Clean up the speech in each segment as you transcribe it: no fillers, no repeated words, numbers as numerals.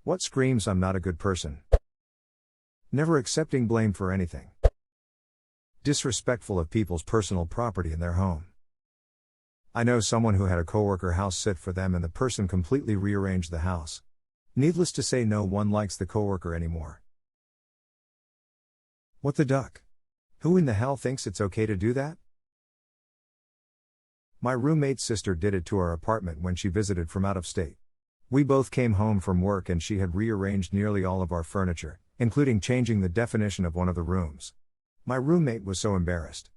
What screams I'm not a good person? Never accepting blame for anything. Disrespectful of people's personal property in their home. I know someone who had a coworker house sit for them and the person completely rearranged the house. Needless to say, no one likes the coworker anymore. What the duck? Who in the hell thinks it's okay to do that? My roommate's sister did it to our apartment when she visited from out of state. We both came home from work and she had rearranged nearly all of our furniture, including changing the definition of one of the rooms. My roommate was so embarrassed.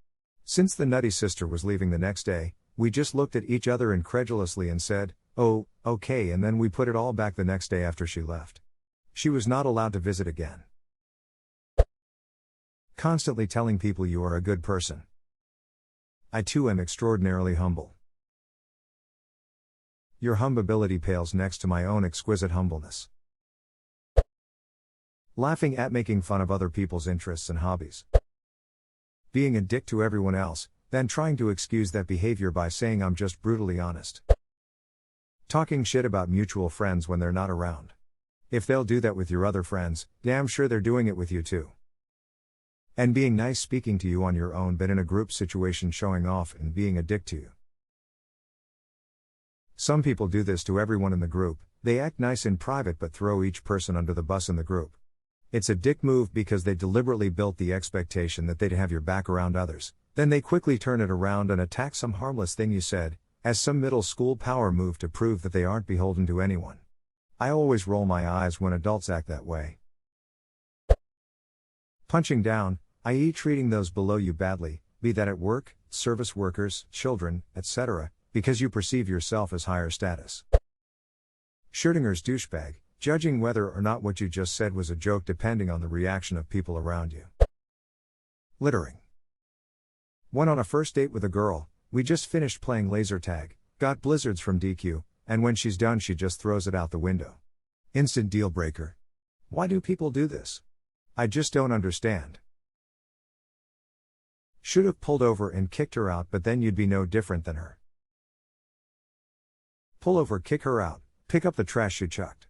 Since the nutty sister was leaving the next day, we just looked at each other incredulously and said, "Oh, okay," and then we put it all back the next day after she left. She was not allowed to visit again. Constantly telling people you are a good person. I too am extraordinarily humble. Your humbability pales next to my own exquisite humbleness. Laughing at making fun of other people's interests and hobbies. Being a dick to everyone else, then trying to excuse that behavior by saying I'm just brutally honest. Talking shit about mutual friends when they're not around. If they'll do that with your other friends, damn sure they're doing it with you too. And being nice speaking to you on your own but in a group situation showing off and being a dick to you. Some people do this to everyone in the group, they act nice in private but throw each person under the bus in the group. It's a dick move because they deliberately built the expectation that they'd have your back around others, then they quickly turn it around and attack some harmless thing you said, as some middle school power move to prove that they aren't beholden to anyone. I always roll my eyes when adults act that way. Punching down, i.e. treating those below you badly, be that at work, service workers, children, etc., because you perceive yourself as higher status. Schrodinger's douchebag, judging whether or not what you just said was a joke depending on the reaction of people around you. Littering. Went on a first date with a girl, we just finished playing laser tag, got blizzards from DQ, and when she's done she just throws it out the window. Instant deal breaker. Why do people do this? I just don't understand. Should have pulled over and kicked her out, but then you'd be no different than her. Pull over, kick her out, pick up the trash she chucked.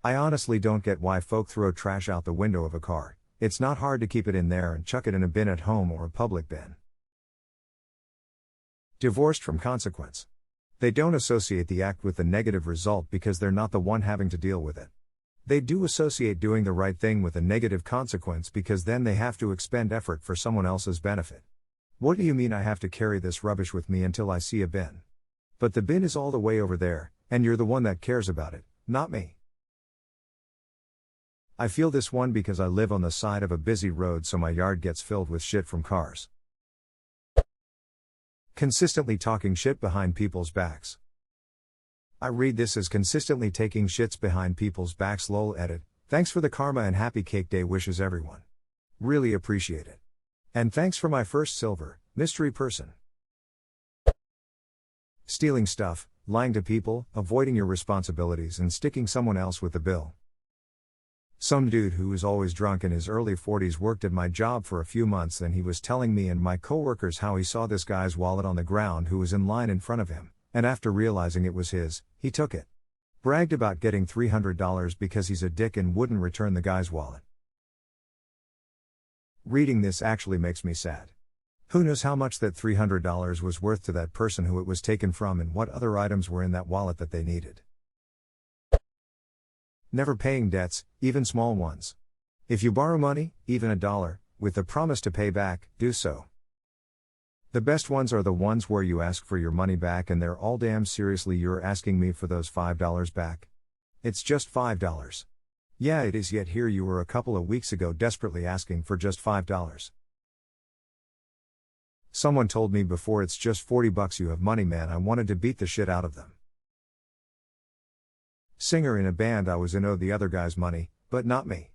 I honestly don't get why folk throw trash out the window of a car. It's not hard to keep it in there and chuck it in a bin at home or a public bin. Divorced from consequence. They don't associate the act with the negative result because they're not the one having to deal with it. They do associate doing the right thing with a negative consequence because then they have to expend effort for someone else's benefit. What do you mean I have to carry this rubbish with me until I see a bin? But the bin is all the way over there, and you're the one that cares about it, not me. I feel this one because I live on the side of a busy road, so my yard gets filled with shit from cars. Consistently talking shit behind people's backs. I read this as consistently taking shits behind people's backs. Lol edit. Thanks for the karma and happy cake day wishes everyone. Really appreciate it. And thanks for my first silver, mystery person. Stealing stuff, lying to people, avoiding your responsibilities and sticking someone else with the bill. Some dude who was always drunk in his early 40s worked at my job for a few months, and he was telling me and my coworkers how he saw this guy's wallet on the ground who was in line in front of him, and after realizing it was his, he took it. Bragged about getting $300 because he's a dick and wouldn't return the guy's wallet. Reading this actually makes me sad. Who knows how much that $300 was worth to that person who it was taken from and what other items were in that wallet that they needed. Never paying debts, even small ones. If you borrow money, even $1, with the promise to pay back, do so. The best ones are the ones where you ask for your money back and they're all damn seriously you're asking me for those $5 back. It's just $5. Yeah it is, yet here you were a couple of weeks ago desperately asking for just $5. Someone told me before it's just $40 you have money, man. I wanted to beat the shit out of them. Singer in a band I was in owed the other guy's money, but not me.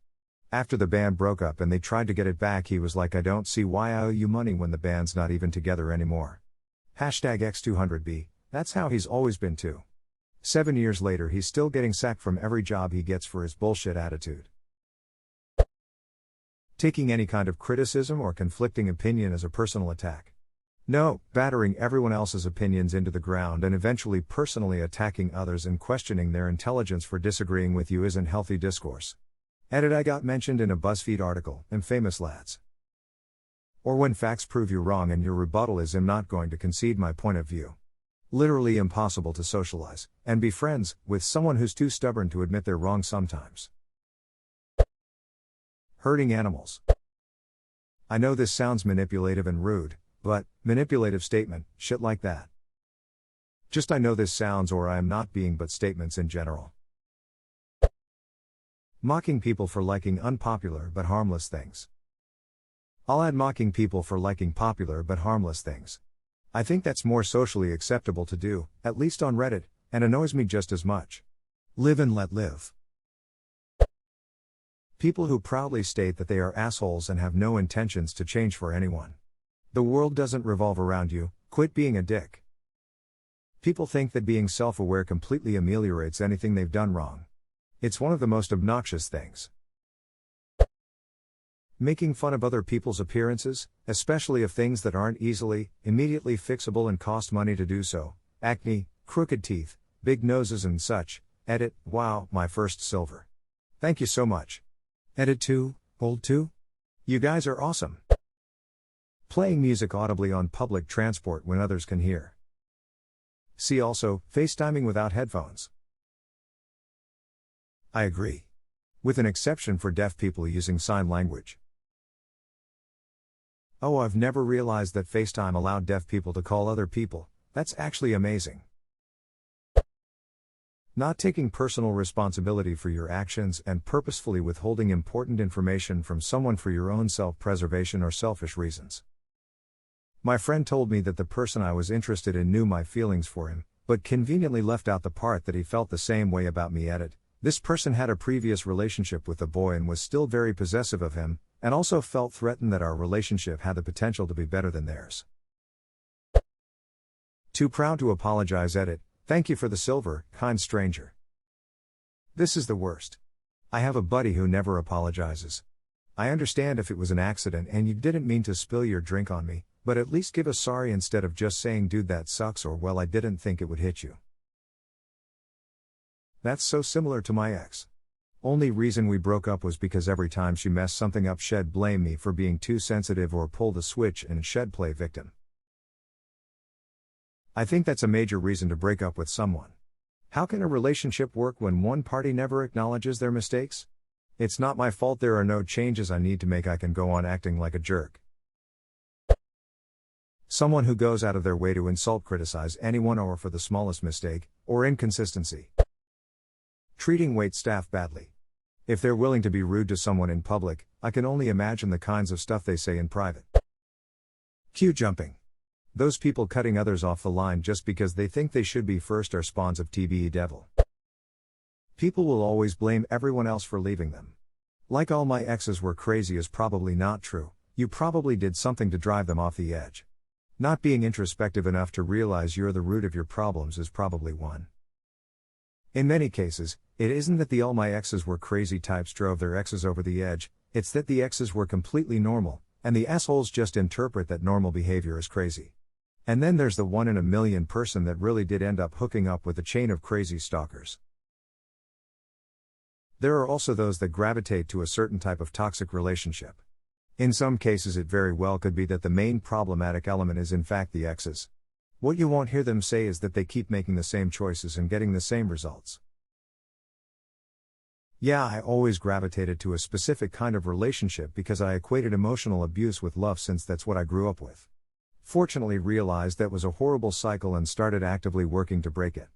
After the band broke up and they tried to get it back, he was like, I don't see why I owe you money when the band's not even together anymore. #X200B, that's how he's always been too. 7 years later he's still getting sacked from every job he gets for his bullshit attitude. Taking any kind of criticism or conflicting opinion as a personal attack. No, battering everyone else's opinions into the ground and eventually personally attacking others and questioning their intelligence for disagreeing with you isn't healthy discourse. Edit I got mentioned in a BuzzFeed article, famous lads. Or when facts prove you wrong and your rebuttal is I'm not going to concede my point of view. Literally impossible to socialize and be friends with someone who's too stubborn to admit they're wrong sometimes. Hurting animals. I know this sounds manipulative and rude, but, manipulative statement, shit like that. Just I know this sounds or I am not being but statements in general. Mocking people for liking unpopular but harmless things. I'll add mocking people for liking popular but harmless things. I think that's more socially acceptable to do, at least on Reddit, and annoys me just as much. Live and let live. People who proudly state that they are assholes and have no intentions to change for anyone. The world doesn't revolve around you, quit being a dick. People think that being self-aware completely ameliorates anything they've done wrong. It's one of the most obnoxious things. Making fun of other people's appearances, especially of things that aren't immediately fixable and cost money to do so, acne, crooked teeth, big noses and such. Edit, wow, my first silver. Thank you so much. Edit 2, old 2? You guys are awesome. Playing music audibly on public transport when others can hear. See also, FaceTiming without headphones. I agree. With an exception for deaf people using sign language. Oh, I've never realized that FaceTime allowed deaf people to call other people. That's actually amazing. Not taking personal responsibility for your actions and purposefully withholding important information from someone for your own self-preservation or selfish reasons. My friend told me that the person I was interested in knew my feelings for him, but conveniently left out the part that he felt the same way about me. Edit. This person had a previous relationship with the boy and was still very possessive of him, and also felt threatened that our relationship had the potential to be better than theirs. Too proud to apologize. Edit. Thank you for the silver, kind stranger. This is the worst. I have a buddy who never apologizes. I understand if it was an accident and you didn't mean to spill your drink on me, but at least give a sorry instead of just saying dude that sucks or well I didn't think it would hit you. That's so similar to my ex. Only reason we broke up was because every time she messed something up she'd blame me for being too sensitive or pull the switch and she'd play victim. I think that's a major reason to break up with someone. How can a relationship work when one party never acknowledges their mistakes? It's not my fault, there are no changes I need to make, I can go on acting like a jerk. Someone who goes out of their way to insult, criticize anyone or for the smallest mistake, or inconsistency. Treating waitstaff badly. If they're willing to be rude to someone in public, I can only imagine the kinds of stuff they say in private. Queue jumping. Those people cutting others off the line just because they think they should be first are spawns of TBE devil. People will always blame everyone else for leaving them. Like all my exes were crazy is probably not true, you probably did something to drive them off the edge. Not being introspective enough to realize you're the root of your problems is probably one. In many cases, it isn't that the all my exes were crazy types drove their exes over the edge, it's that the exes were completely normal, and the assholes just interpret that normal behavior as crazy. And then there's the 1 in a million person that really did end up hooking up with a chain of crazy stalkers. There are also those that gravitate to a certain type of toxic relationship. In some cases it very well could be that the main problematic element is in fact the exes. What you won't hear them say is that they keep making the same choices and getting the same results. Yeah, I always gravitated to a specific kind of relationship because I equated emotional abuse with love since that's what I grew up with. Fortunately realized that was a horrible cycle and started actively working to break it.